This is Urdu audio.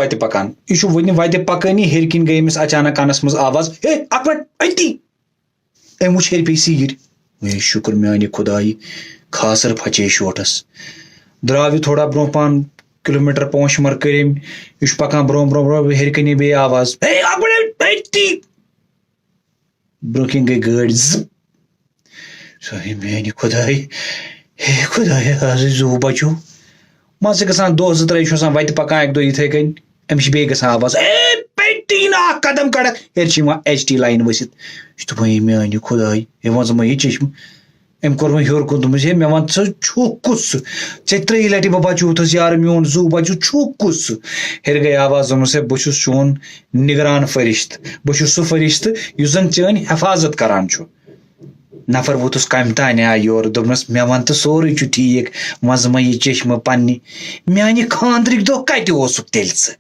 وتہِ پکان یہِ چھُ وُنہِ وتہِ پکٲنی ہیٚرِ کِنۍ گٔے أمِس اچانک کانس منٛز آواز ہے اکھ مِنٹ أتی أمۍ وٕچھ ہیٚرِ پیٚیہِ سیٖر ہے شُکر میانہِ خۄدایہِ خاصر پھچے شوٹس درٛاو یہِ تھوڑا برونٛہہ پہن کِلوٗمیٖٹر پانٛژھ شُمار کٔرۍ أمۍ یہِ چھُ پکان برونٛہہ برونٛہہ برونٛہہ ہیٚرِ کَنی بیٚیہِ آواز ہے اکھ مِنٹ أتی برونٛہہ کِنۍ گٔے گٲڑۍ زٕ سۄے میانہِ خۄدایہِ ہے خۄدایا آز زوٗ بچو مان ژٕ گژھان دۄہ زٕ ترٛےٚ یہِ چھُ آسان وتہِ پکان اکہِ دۄہ یِتھٕے کٔنۍ أمِس چھِ بیٚیہِ گژھان آواز اے پٔٹی نا اکھ قدم کڑکھ ہیٚرِ چھِ یِوان ایچ ٹی لاین ؤسِتھ یہِ چھُ دپان ہے میانہِ خۄداے ہے وۄنۍ ژٕ مہ یہِ چشمہٕ أمۍ کوٚر وۄنۍ ہیوٚر کُن دوٚپمَس ہے مےٚ وَن ژٕ چھُکھ کُس ژٕ ژےٚ ترٛیٚیہِ لٹہِ بہٕ بچووتھس یارٕ میون زوٗ بچو چھُکھ کُس ژٕ ہیٚرِ گٔے آواز دوٚپمَس ہے بہٕ چھُس چون نگران فرشتہٕ بہٕ چھُس سُہ فرشتہٕ یُس زن چٲنۍ حفاظت کران چھُ نفر ووتُس کمہِ تانۍ آے یورٕ دوٚپنس مےٚ وَن تہٕ سورُے چھُ ٹھیٖک وۄنۍ ژٕ مہ یہِ چشمہٕ پننہِ میانہِ خانٛدرٕکۍ دۄہ کتہِ اوسُکھ تیٚلہِ ژٕ